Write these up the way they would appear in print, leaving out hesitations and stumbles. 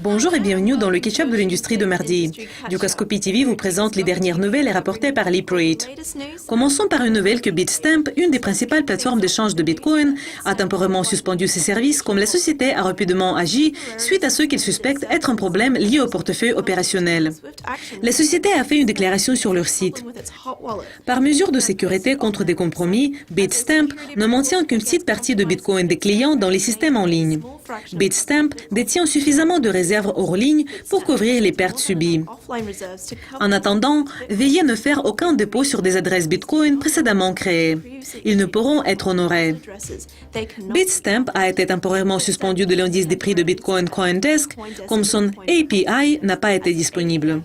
Bonjour et bienvenue dans le Ketchup de l'industrie de mardi. Dukascopy TV vous présente les dernières nouvelles rapportées par LeapRate. Commençons par une nouvelle que Bitstamp, une des principales plateformes d'échange de Bitcoin, a temporairement suspendu ses services comme la société a rapidement agi suite à ce qu'il suspecte être un problème lié au portefeuille opérationnel. La société a fait une déclaration sur leur site. Par mesure de sécurité contre des compromis, Bitstamp ne maintient qu'une petite partie de Bitcoin des clients dans les systèmes en ligne. Bitstamp détient suffisamment de réserves hors ligne pour couvrir les pertes subies. En attendant, veillez ne faire aucun dépôt sur des adresses Bitcoin précédemment créées. Ils ne pourront être honorés. Bitstamp a été temporairement suspendu de l'indice des prix de Bitcoin CoinDesk, comme son API n'a pas été disponible.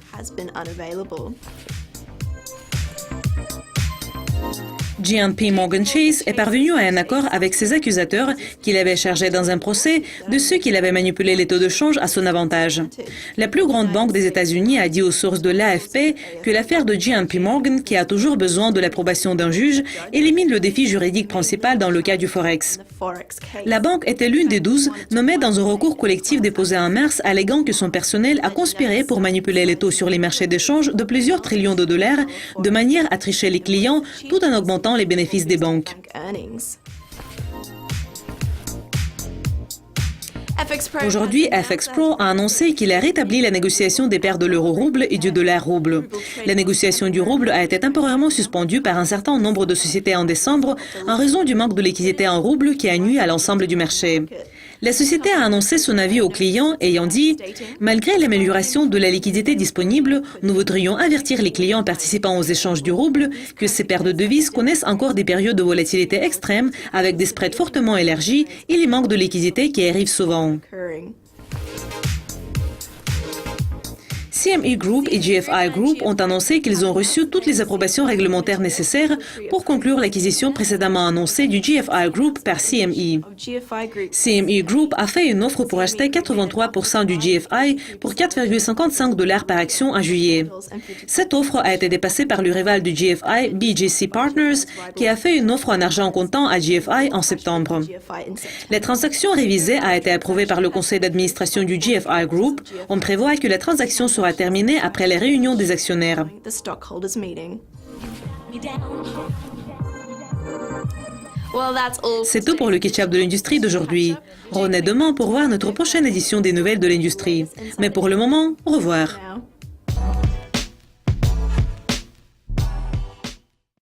JP Morgan Chase est parvenu à un accord avec ses accusateurs qu'il avait chargés dans un procès de ceux qui avaient manipulé les taux de change à son avantage. La plus grande banque des États-Unis a dit aux sources de l'AFP que l'affaire de JP Morgan, qui a toujours besoin de l'approbation d'un juge, élimine le défi juridique principal dans le cas du Forex. La banque était l'une des 12 nommées dans un recours collectif déposé en mars alléguant que son personnel a conspiré pour manipuler les taux sur les marchés d'échange de plusieurs trillions de dollars de manière à tricher les clients tout en augmentant les bénéfices des banques. Aujourd'hui, FX Pro a annoncé qu'il a rétabli la négociation des paires de l'euro-rouble et du dollar-rouble. La négociation du rouble a été temporairement suspendue par un certain nombre de sociétés en décembre en raison du manque de liquidité en rouble qui a nui à l'ensemble du marché. La société a annoncé son avis aux clients ayant dit « Malgré l'amélioration de la liquidité disponible, nous voudrions avertir les clients participant aux échanges du rouble que ces paires de devises connaissent encore des périodes de volatilité extrême avec des spreads fortement élargis et les manques de liquidité qui arrivent souvent. » CME Group et GFI Group ont annoncé qu'ils ont reçu toutes les approbations réglementaires nécessaires pour conclure l'acquisition précédemment annoncée du GFI Group par CME. CME Group a fait une offre pour acheter 83% du GFI pour 4,55 $ par action en juillet. Cette offre a été dépassée par le rival du GFI, BGC Partners, qui a fait une offre en argent comptant à GFI en septembre. La transaction révisée a été approuvée par le conseil d'administration du GFI Group. On prévoit que la transaction sera terminée après les réunions des actionnaires. C'est tout pour le Ketchup de l'industrie d'aujourd'hui. Revenez demain pour voir notre prochaine édition des nouvelles de l'industrie. Mais pour le moment, au revoir.